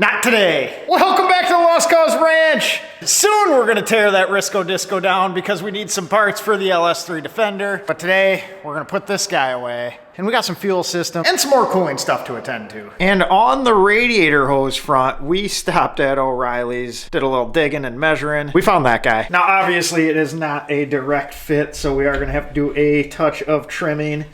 Not today. Welcome back to the Lost Cause Ranch. Soon we're gonna tear that Risco Disco down because we need some parts for the LS3 Defender. But today we're gonna put this guy away. And we got some fuel system and some more cooling stuff to attend to. And on the radiator hose front, we stopped at O'Reilly's, did a little digging and measuring. We found that guy. Now obviously it is not a direct fit, so we are gonna have to do a touch of trimming.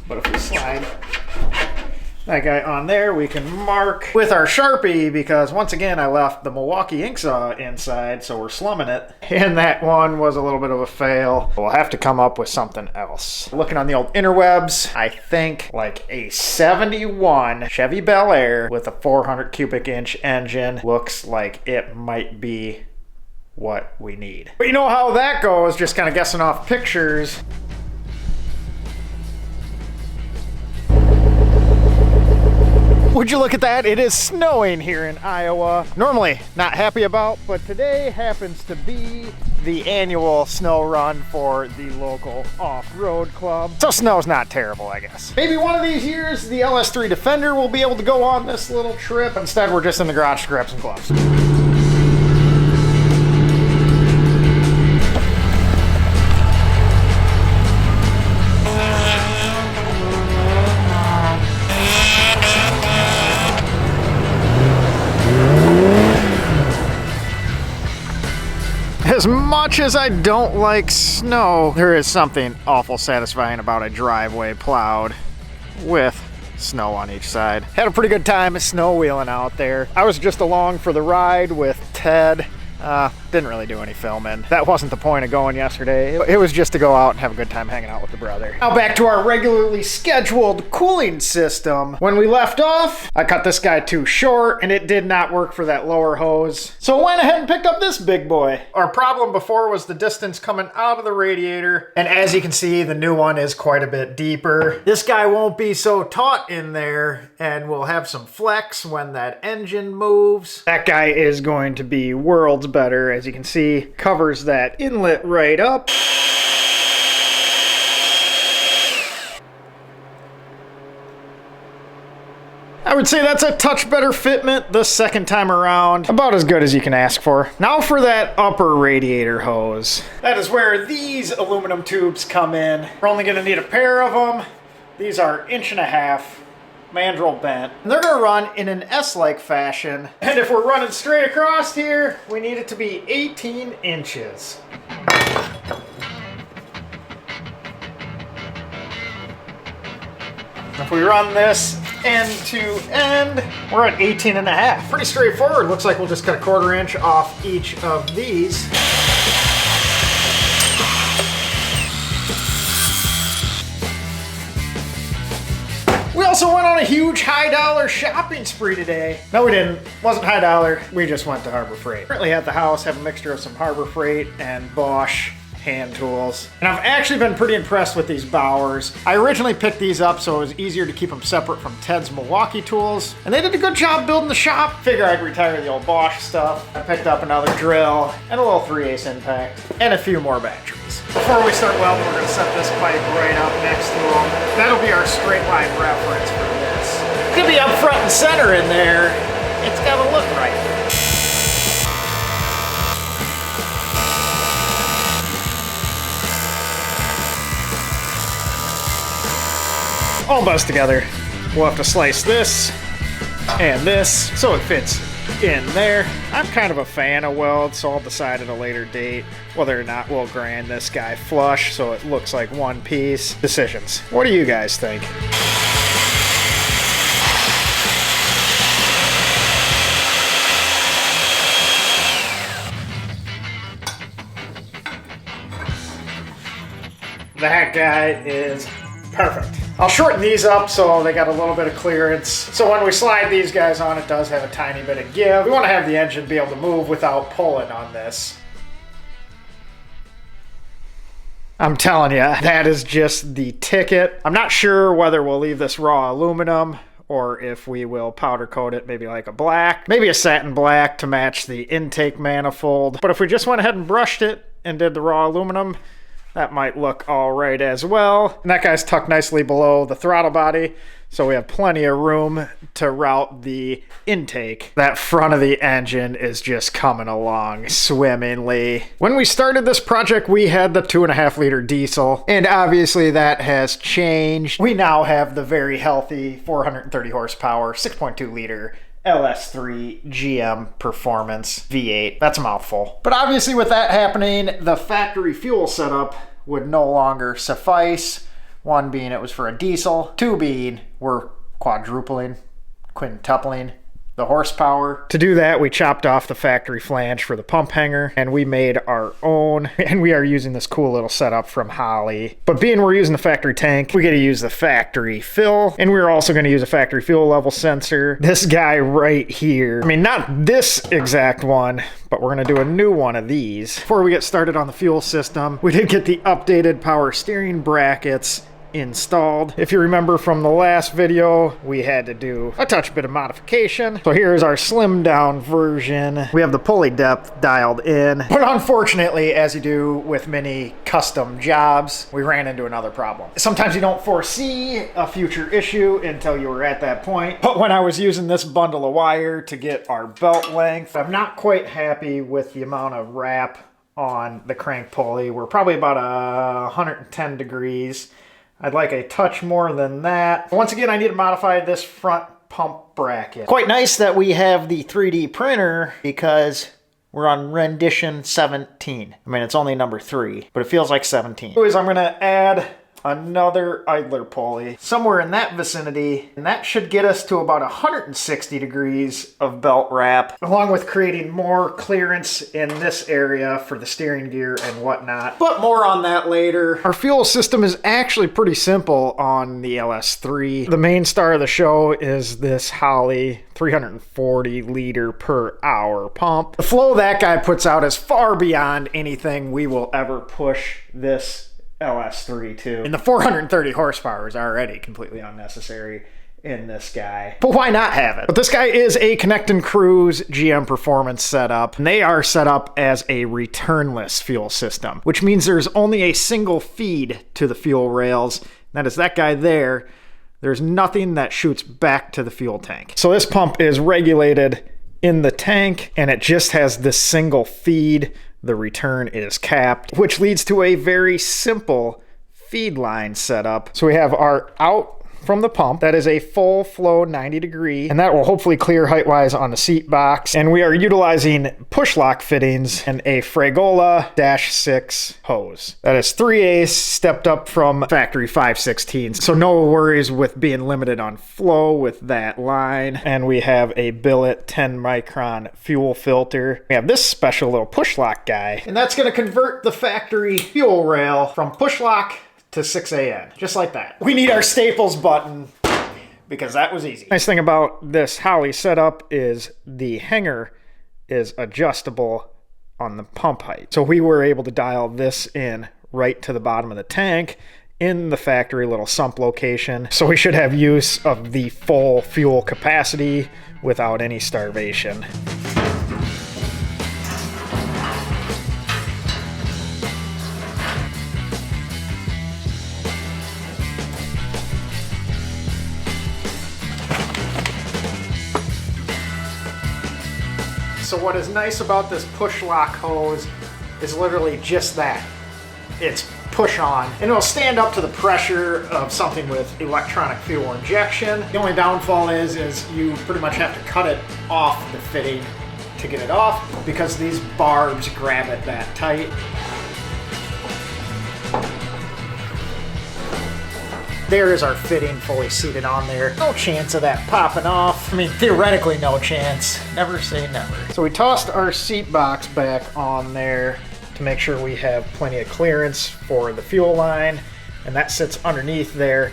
But if we slide that guy on there, we can mark with our Sharpie, because once again I left the Milwaukee ink saw inside, so we're slumming it. And that one was a little bit of a fail. We'll have to come up with something else. Looking on the old interwebs, I think like a 71 Chevy Bel Air with a 400 cubic inch engine looks like it might be what we need. But you know how that goes, just kind of guessing off pictures. Would you look at that? It is snowing here in Iowa. Normally not happy about, but today happens to be the annual snow run for the local off-road club. So snow's not terrible, I guess. Maybe one of these years the LS3 Defender will be able to go on this little trip. Instead, we're just in the garage to grab some gloves. As much as I don't like snow, there is something awful satisfying about a driveway plowed with snow on each side. Had a pretty good time snow wheeling out there. I was just along for the ride with Ted. Didn't really do any filming. That wasn't the point of going yesterday. It was just to go out and have a good time hanging out with the brother. Now back to our regularly scheduled cooling system. When we left off, I cut this guy too short and it did not work for that lower hose. So I went ahead and picked up this big boy. Our problem before was the distance coming out of the radiator. And as you can see, the new one is quite a bit deeper. This guy won't be so taut in there and we'll have some flex when that engine moves. That guy is going to be worlds better. As you can see, covers that inlet right up. I would say that's a touch better fitment the second time around. About as good as you can ask for. Now for that upper radiator hose. That is where these aluminum tubes come in. We're only gonna need a pair of them. These are 1.5 inch mandrel bent. And they're gonna run in an S-like fashion. And if we're running straight across here, we need it to be 18 inches. If we run this end to end, we're at 18.5. Pretty straightforward. Looks like we'll just cut a 1/4 inch off each of these. We also went on a huge high dollar shopping spree today. No, we didn't. Wasn't high dollar. We just went to Harbor Freight. Currently at the house, have a mixture of some Harbor Freight and Bosch hand tools. And I've actually been pretty impressed with these Bowers. I originally picked these up so it was easier to keep them separate from Ted's Milwaukee tools. And they did a good job building the shop. Figure I'd retire the old Bosch stuff. I picked up another drill and a little 3/8 impact and a few more batteries. Before we start welding, we're gonna set this pipe right up next to them. That'll be our straight line reference for this. It's gonna be up front and center in there. It's gotta look right. All buzzed together. We'll have to slice this and this so it fits in there. I'm kind of a fan of welds, so I'll decide at a later date whether or not we'll grind this guy flush so it looks like one piece. Decisions. What do you guys think? That guy is perfect. I'll shorten these up so they got a little bit of clearance. So when we slide these guys on, it does have a tiny bit of give. We want to have the engine be able to move without pulling on this. I'm telling you, that is just the ticket. I'm not sure whether we'll leave this raw aluminum or if we will powder coat it, maybe like a black, maybe a satin black to match the intake manifold. But if we just went ahead and brushed it and did the raw aluminum, That might look all right as well. And that guy's tucked nicely below the throttle body, so we have plenty of room to route the intake. That front of the engine is just coming along swimmingly. When we started this project, we had the 2.5 liter diesel, and obviously that has changed. We now have the very healthy 430 horsepower, 6.2 liter LS3 GM Performance V8. That's a mouthful. But obviously with that happening, the factory fuel setup would no longer suffice. One being it was for a diesel, two being we're quintupling the horsepower. To do that, we chopped off the factory flange for the pump hanger, and we made our own, and we are using this cool little setup from Holley. But being we're using the factory tank, we get to use the factory fill, and we're also going to use a factory fuel level sensor. This guy right here, I mean, not this exact one, but we're going to do a new one of these. Before we get started on the fuel system, we did get the updated power steering brackets installed. If you remember from the last video, we had to do a touch bit of modification. So here's our slimmed down version. We have the pulley depth dialed in, but unfortunately, as you do with many custom jobs, we ran into another problem. Sometimes you don't foresee a future issue until you were at that point. But when I was using this bundle of wire to get our belt length, I'm not quite happy with the amount of wrap on the crank pulley. We're probably about 110 degrees. I'd like a touch more than that. Once again, I need to modify this front pump bracket. Quite nice that we have the 3D printer because we're on rendition 17. I mean, it's only number 3, but it feels like 17. Anyways, I'm gonna add another idler pulley somewhere in that vicinity, and that should get us to about 160 degrees of belt wrap, along with creating more clearance in this area for the steering gear and whatnot. But more on that later. Our fuel system is actually pretty simple on the LS3. The main star of the show is this Holley 340 liter per hour pump. The flow that guy puts out is far beyond anything we will ever push this LS3 to. And the 430 horsepower is already completely unnecessary in this guy. But why not have it? But this guy is a Connect and Cruise GM Performance setup, and they are set up as a returnless fuel system, which means there's only a single feed to the fuel rails. That is that guy there. There's nothing that shoots back to the fuel tank. So this pump is regulated in the tank, and it just has this single feed. The return is capped, which leads to a very simple feed line setup. So we have our out from the pump. That is a full flow 90 degree, and that will hopefully clear height-wise on the seat box. And we are utilizing push lock fittings and a Fragola -6 hose. That is 3/8 stepped up from factory 5/16. So no worries with being limited on flow with that line. And we have a billet 10 micron fuel filter. We have this special little push lock guy, and that's going to convert the factory fuel rail from push lock to 6AN, just like that. We need our staples button because that was easy. Nice thing about this Holley setup is the hanger is adjustable on the pump height. So we were able to dial this in right to the bottom of the tank in the factory little sump location. So we should have use of the full fuel capacity without any starvation. So what is nice about this push lock hose is literally just that. It's push on, and it'll stand up to the pressure of something with electronic fuel injection. The only downfall is you pretty much have to cut it off the fitting to get it off because these barbs grab it that tight. There is our fitting fully seated on there. No chance of that popping off. I mean, theoretically no chance. Never say never. So we tossed our seat box back on there to make sure we have plenty of clearance for the fuel line, and that sits underneath there.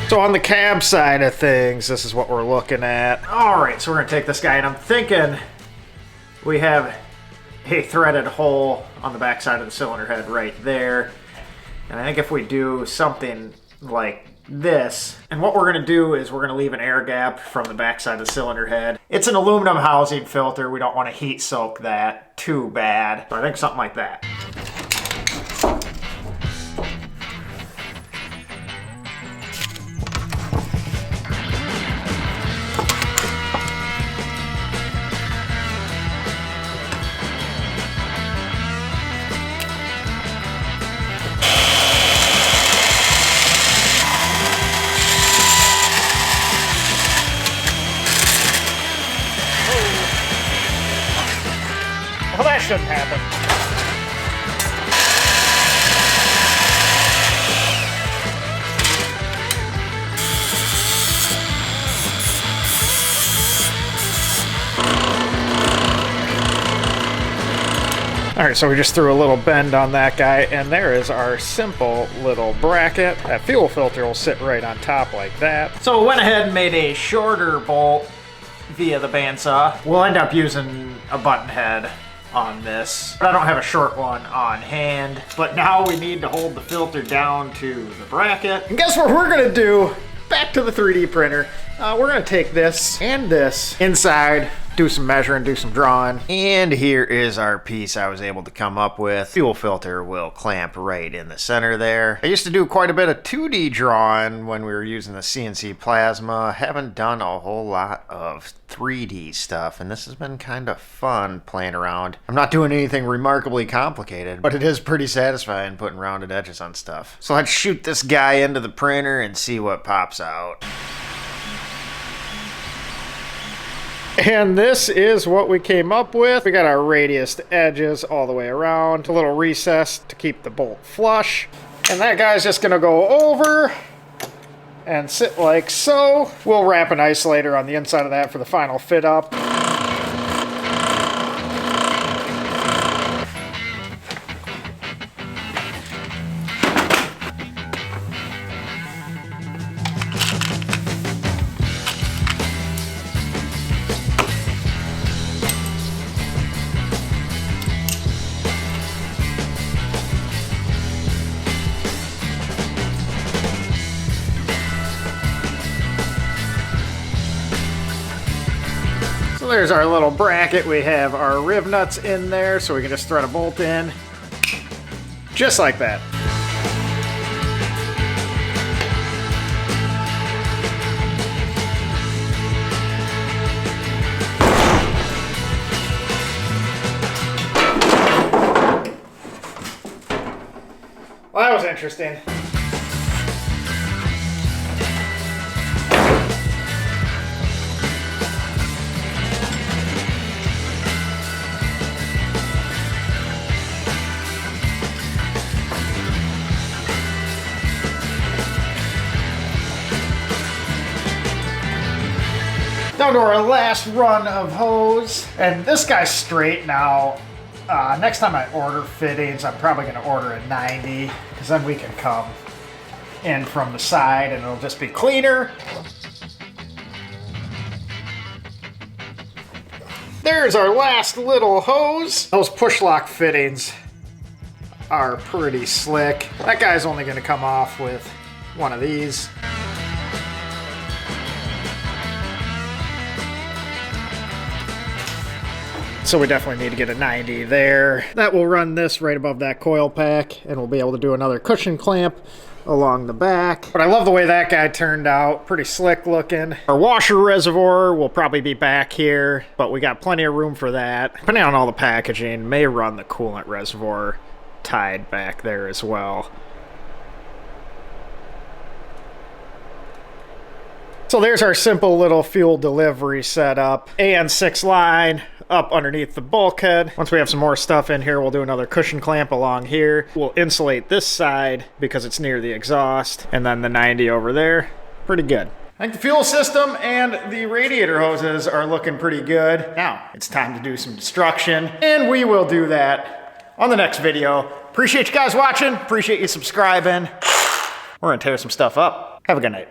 So on the cab side of things, this is what we're looking at. All right, so we're gonna take this guy, and I'm thinking we have a threaded hole on the back side of the cylinder head right there. And I think if we do something like this. And what we're gonna do is we're gonna leave an air gap from the backside of the cylinder head. It's an aluminum housing filter. We don't wanna heat soak that too bad. So I think something like that. Well, that shouldn't happen. All right, so we just threw a little bend on that guy, and there is our simple little bracket. That fuel filter will sit right on top like that. So we went ahead and made a shorter bolt via the bandsaw. We'll end up using a button head on this, but I don't have a short one on hand. But now we need to hold the filter down to the bracket. And guess what we're gonna do? Back to the 3D printer. We're gonna take this and this inside, do some measuring, do some drawing. And here is our piece I was able to come up with. Fuel filter will clamp right in the center there. I used to do quite a bit of 2D drawing when we were using the CNC plasma. Haven't done a whole lot of 3D stuff, and this has been kind of fun playing around. I'm not doing anything remarkably complicated, but it is pretty satisfying putting rounded edges on stuff. So let's shoot this guy into the printer and see what pops out. And this is what we came up with. We got our radiused edges all the way around, a little recess to keep the bolt flush. And that guy's just gonna go over and sit like so. We'll wrap an isolator on the inside of that for the final fit up. So there's our little bracket. We have our riv nuts in there, so we can just thread a bolt in. Just like that. Well, that was interesting. Down to our last run of hose, and this guy's straight now. Next time I order fittings, I'm probably going to order a 90, because then we can come in from the side and it'll just be cleaner. There's our last little hose. Those push lock fittings are pretty slick. That guy's only going to come off with one of these. So we definitely need to get a 90 there. That will run this right above that coil pack, and we'll be able to do another cushion clamp along the back. But I love the way that guy turned out. Pretty slick looking. Our washer reservoir will probably be back here, but we got plenty of room for that. Depending on all the packaging, may run the coolant reservoir tied back there as well. So there's our simple little fuel delivery setup. AN6 line up underneath the bulkhead. Once we have some more stuff in here, we'll do another cushion clamp along here. We'll insulate this side because it's near the exhaust, and then the 90 over there. Pretty good. I think the fuel system and the radiator hoses are looking pretty good. Now, it's time to do some destruction, and we will do that on the next video. Appreciate you guys watching. Appreciate you subscribing. We're gonna tear some stuff up. Have a good night.